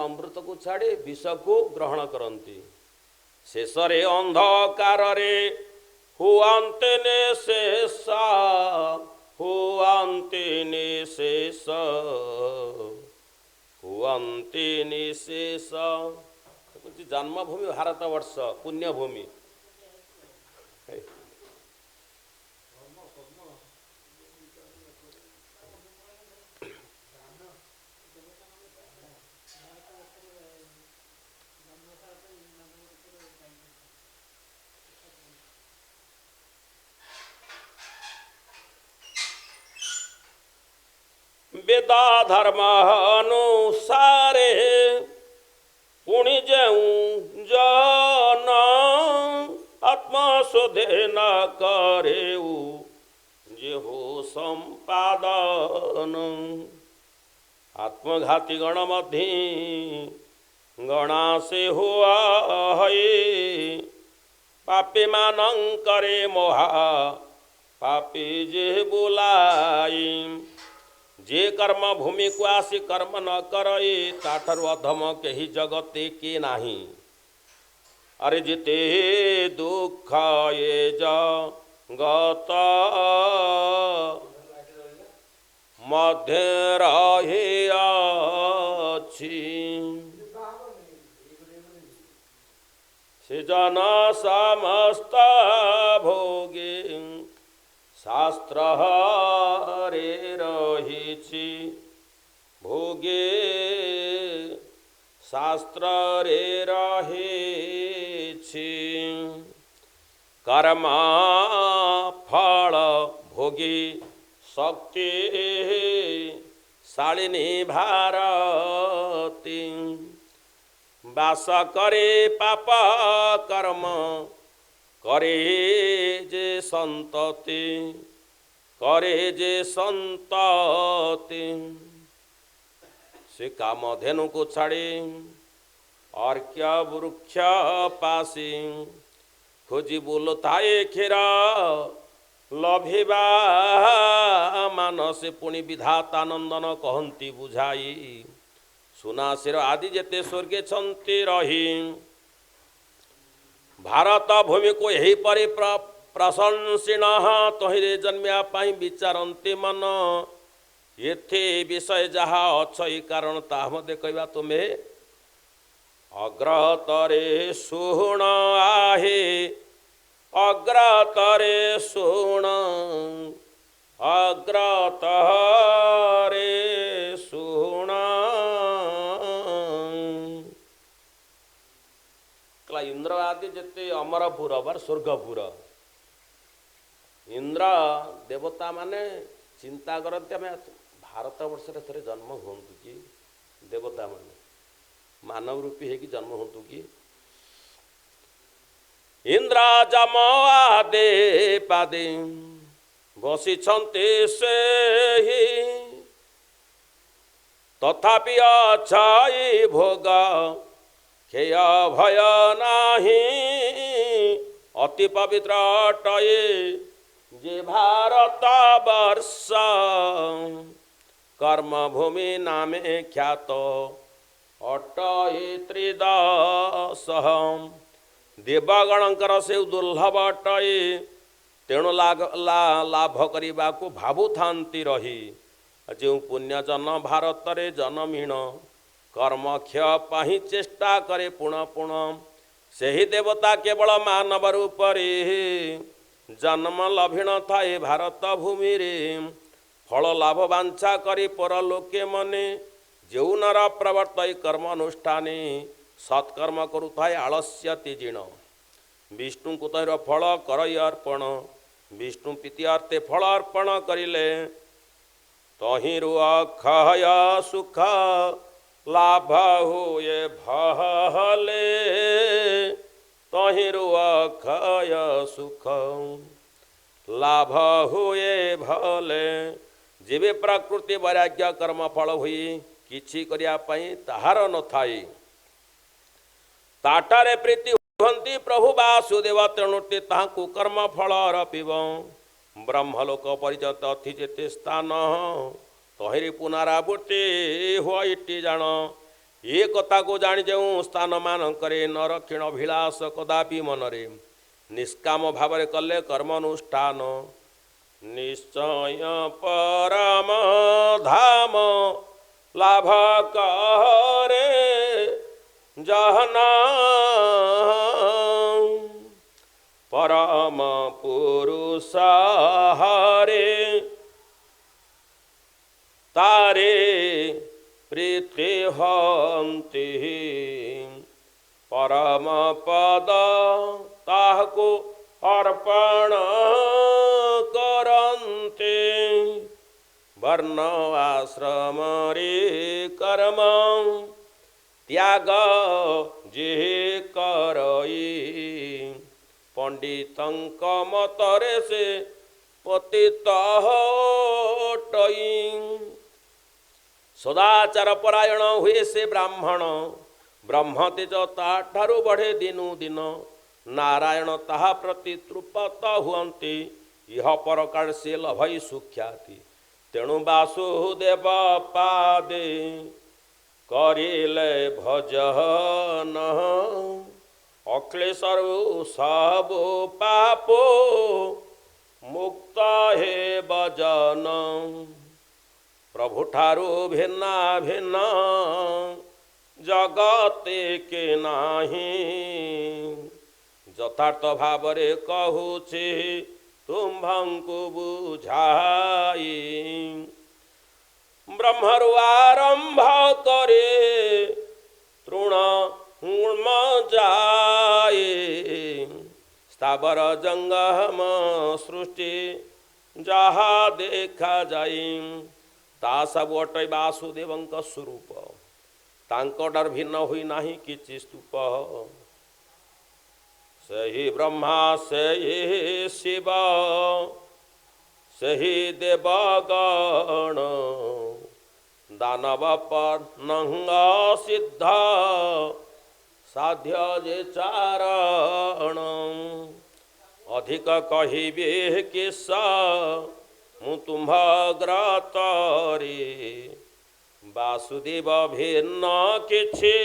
अमृत को छाड़ी विष को ग्रहण करती। शेष अंधकार हुआंते निशेष हुआंते निशेष हुआंते निशेष। जन्मभूमि भारत वर्ष पुण्यभूमि। वेदा धर्म अनुसारे पुणि जेऊ जन आत्मशोधे न करेऊ जे हो संपादन। आत्मघाती गण मध्य गणा से हुआ है पापी मानंकरे मोहा पापी जे बुलाई। जे कर्म भूमि को आसी कर्म न करे ताठर अधम कही जगते के नाही। अरे जिते दुख ये जगत मध्य रहे अछि से जन समस्त भोगे शास्त्र रे रहिछि भोगे शास्त्र रे रहिछि। कर्म फल भोगी शक्ति शालिनी भारती। बास करे पाप कर्म करे जे संतति करे जे संतति। से कामधेनु को छाड़ी अर्क्य वृक्ष पासी खोजी बोलताए खेरा लभिबा मानसे पुनि विधातानंदन कहंती बुझाई। सुनासिर आदि जेते स्वर्गे छंती रही भारत भूमि को यही परि प्रशंसिण तहिरे जन्मिया पाई विचारती मन। एथे विषय जहा अच्छी कारण ताह मध्य कहवा तुम्हें अग्रतरे शुण आहे अग्रतरे शुण अग्रतरे शुण। इंद्र आदि जेते अमरपुर बार स्वर्गपुर इंद्र देवता माने चिंता करते आम भारत वर्ष थे जन्म हूँ कि देवता माने मानव रूपी है कि जन्म हूँ कि। इंद्र जम आदे पादे बसी से ही तथापि अच्छाई भोग खेय भय नाही। अति पवित्र अटये जे भारत वर्ष कर्मभूमि नामे ख्यात अटये त्रिदश। देवगणकर से दुर्लभ अटये तेणु लाभ करने को भावु थांती रही। जो पुण्यजन भारत रे जनमीण कर्मक्षय पाही चेष्टा करे पुण पुण सही देवता केवल मानव रूप जन्म लभिण थाए भारत भूमि रे। फल लाभ वांछा करी परलोके मने जो नर प्रवर्तय कर्म अनुष्ठाने सत्कर्म करुथाए आलस्य तीजिण। विष्णु को तहिर फल करई अर्पण विष्णु प्रीति अर्थे फल अर्पण करिले तहिरु अक्षय सुख लाभ हुए भले। तहिरु अक्षय सुख लाभ हुए भले। जीवे प्रकृति वैराग्य कर्म फल हुई किछि करिया पई ताहार न थाई। ताटारे प्रीति हुंती प्रभु वासुदेव तेणुटे ताहाकु कर्म फल रपिब। ब्रह्मलोक परिजत अथि जेते स्थान तहिरी पुनरावृत्ति हुईटी जान। ଏ କଥାକୁ ଜାଣି ଯେଉଁ ସ୍ଥାନ ମାନଙ୍କରେ ନର କ୍ଷୀଣ ଅଭିଳାଷ କଦାପି ମନରେ ନିଷ୍କାମ ଭାବରେ କଲେ କର୍ମାନୁଷ୍ଠାନ ନିଶ୍ଚୟ ପରମ ଧାମ ଲାଭ କରେ ଜହନା परम पुरुष हरे तारे प्रीति हंति परम पद ताहको अर्पण करन्ते वर्ण आश्रम रे कर्म त्याग जे करई पंडितंक मतरे से पतित हटई सदाचार परायण हुए से ब्राह्मण ब्रह्म तेज ताठारु बढ़े दिनु दिन नारायण ताहा प्रति तृपत हुअन्ति इह परकार से लभई सुख्याति तेणु वासुदेव पादे करिले भजन अक्लेशरु सब पापो मुक्त हे भजन प्रभु ठारू भिन्ना भिन्न जगते के नाही यथार्थ भावरे कहूछि तुम्भंकु बुझाई ब्रह्मरु आरंभ करे तृण जाए स्थावर जंगम सृष्टि जहा देखा जाए ता सब अटै वासुदेवंक स्वरूप तांकटर भिन्न हुई नाही किछि स्तूप सही ब्रह्मा सही शिव सही देवगण दानव पर नंग सिद्ध साध्य जे चारण अधिक कहिबे किस मु तुम्भग्रतरे वासुदेव भिन्न किछि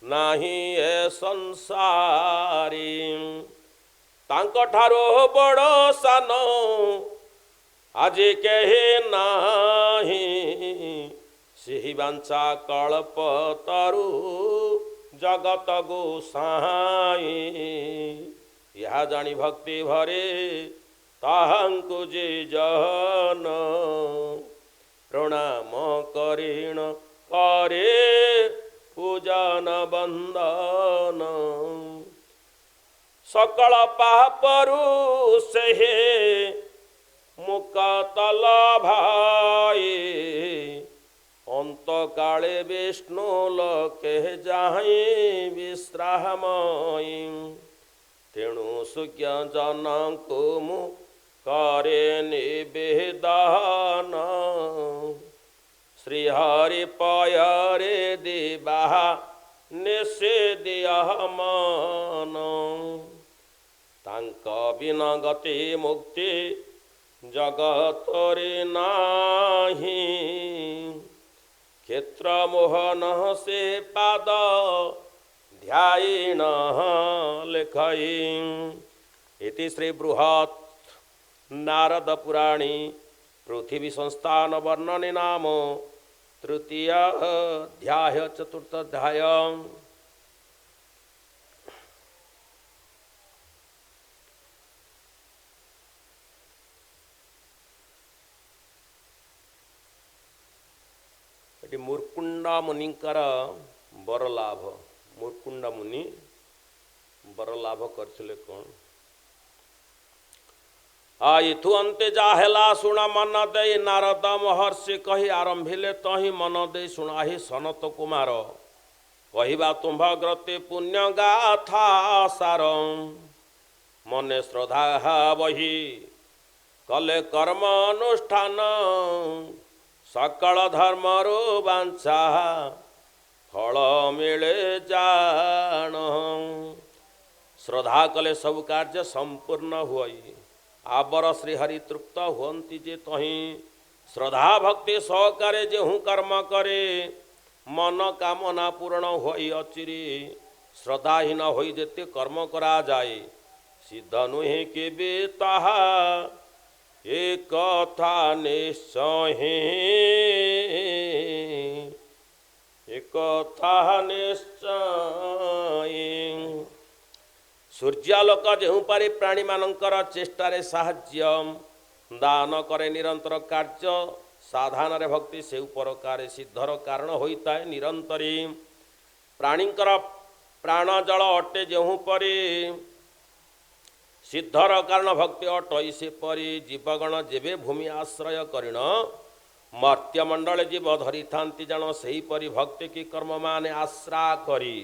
नाही ए संसारी तांक ठारो बड़ सान आज कहे नाही सिहि बांचा कल्प तरु जगत गोसाई यह जानी भक्ति भरे ताहंकु जे जन प्रणाम करिण करे पूजन बंदन सकल पापरु से मुक्तल भाई अंत काले विष्णु लोके जाहि विश्रामयी तेणु सुज्ञ जनको मु करे निवेदन श्रीहरि पयरे दिवा निषेधिय मन तांक बिना गति मुक्ति जगतरे नाही क्षेत्र मोहन से पाद ध्यायिण लेखई इति श्री बृहत् नारद पुराणी पृथ्वी संस्थान वर्णने नाम तृतीय अध्याय चतुर्थ अध्याय मुर्कुंडा मुनिकर बर लाभ मुर्कुंडा मुनि बर लाभ करथिले कोन इथु अंते जाहेला शुण मन दे नारद महर्षि कही आरंभिले तही मन दे शुणाही सनत कुमार कहिबा तुम्भ ग्रते पुण्य गाथा सार मने श्रद्धा बही कले कर्म अनुष्ठान सकल धर्मरो बांछा फल मिले जान श्रद्धा कले सब कार्य संपूर्ण हुई आबर श्रीहरि तृप्त हुअन्ति जे तही श्रद्धा भक्ति सहकारे जेहू कर्म करे मन कामना पूर्ण होई अचिरी श्रद्धाहीन होई जेते कर्म करा जाए सिद्ध नुहे केबे ताहा ए कथा निश्चय एकथा निश्चय सूर्यालोक ଯେଉଁପାରି ପ୍ରାଣୀମାନଙ୍କର ଚେଷ୍ଟାରେ ସାହାଯ୍ୟ ଦାନ କରେ ନିରନ୍ତର କାର୍ଯ୍ୟ ସାଧାରଣରେ ଭକ୍ତି ସେ ଉପରକାରେ ସିଦ୍ଧର କାରଣ ହୋଇଥାଏ ନିରନ୍ତରୀ ପ୍ରାଣୀଙ୍କର ପ୍ରାଣ ଜଳ ଅଟେ ଯେଉଁପରି ସିଦ୍ଧର କାରଣ ଭକ୍ତି ଅଟଇ ସେପରି ଜୀବଗଣ ଯେବେ ଭୂମି ଆଶ୍ରୟ କରିଣ ମର୍ତ୍ତ୍ୟମଣ୍ଡଳେ ଜୀବ ଧରିଥାନ୍ତି ଜାଣ ସେହିପରି ଭକ୍ତି କି କର୍ମ ମାନେ ଆଶ୍ରା କରି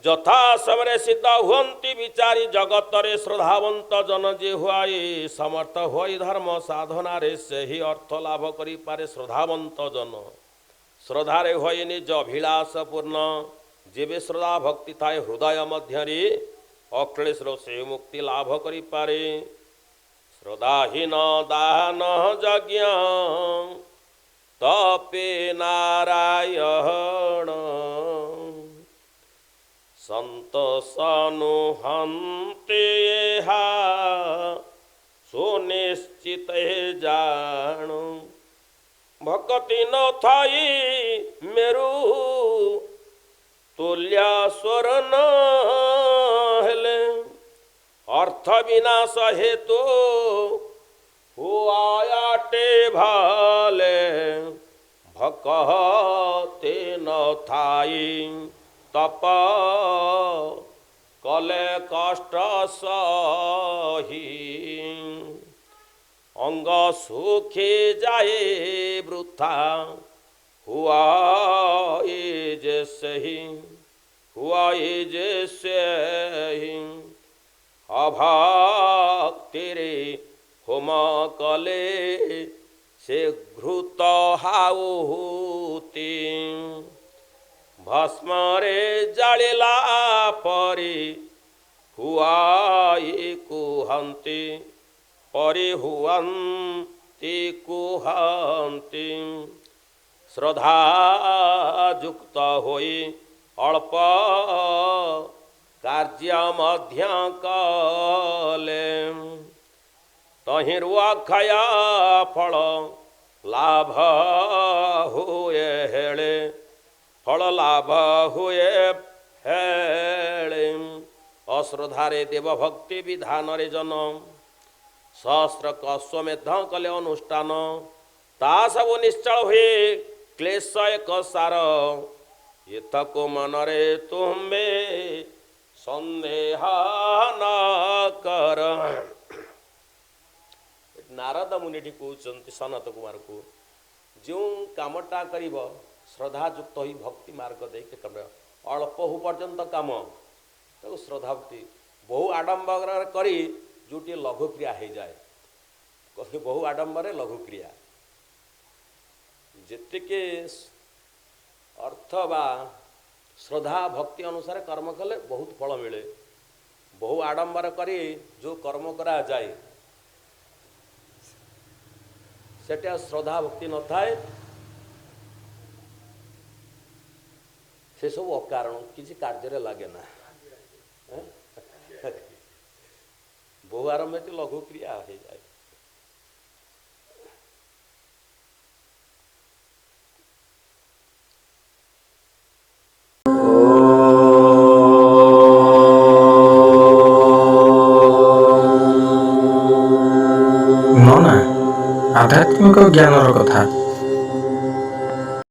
ଯଥା ସମୟରେ ସିଦ୍ଧ ହୁଅନ୍ତି ବିଚାରି ଜଗତରେ ଶ୍ରଦ୍ଧାବନ୍ତ ଜନ ଯେ ହୁଆଇ ସମର୍ଥ ହୋଇ ଧର୍ମ ସାଧନାରେ ସେହି ଅର୍ଥ ଲାଭ କରିପାରେ ଶ୍ରଦ୍ଧାବନ୍ତ ଜନ ଶ୍ରଦ୍ଧାରେ ହୋଇ ନିଜ ଅଭିଳାଷ ପୂର୍ଣ୍ଣ ଯେବେ ଶ୍ରଦ୍ଧା ଭକ୍ତି ଥାଏ ହୃଦୟ ମଧ୍ୟରେ ଅକ୍ଲେଶର ସେ ମୁକ୍ତି ଲାଭ କରିପାରେ ଶ୍ରଦ୍ଧାହୀନ ଦାନ ଯଜ୍ଞ ତପେ ନାରାୟଣ ସନ୍ତୋଷନୁହନ୍ତେ ଏହା ସୁନିଶ୍ଚିତ ଜାଣ ଭକ୍ତି ନ ଥାଇ ମେରୁ ତୁଲ୍ୟ ସ୍ୱର ନ ହେଲେ अर्थ विनाश हेतु हुआयाटे भाले भकते न थाई तप कले कष्ट सही अंग सुखी जाए वृथा हुआ जैसे ही अभक्तिरे होम कले से घृत हाउति भस्मरे जलिला परि हुआई कुहन्ति परिहुअन्ति कुहन्ति श्रद्धा युक्त होई अल्प कार्य मध्य कले तहिरुआ खया फल लाभ हुए हेले फल लाभ हुए हेले अश्रद्धारे देवभक्ति विधान रे जन सहस्र अश्वमेध कले अनुष्ठान ता सब निश्चल हुए क्लेश एक सार एतको मनरे तुम्बे संदेह न कर नारद मुनि कहते सनत कुमार को जो कामटा कर श्रद्धायुक्त हो भक्ति मार्ग देखे अल्प हो पर्यंत काम तो श्रद्धा भक्ति बहु आडंबर करी जोटी लघुक्रिया हो जाए बहु आडंबर लघुक्रिया जेतिके अर्थ बा श्रद्धा भक्ति अनुसार कर्म कले बहुत फल मिले बहु आडंबर करी जो कर्म करा जाए सेटा श्रद्धा भक्ति न थाए से सब अकारण किसी कार्य लगे ना बहु आरंभ लघु क्रिया हो जाए आध्यात्मिक ज्ञान कथा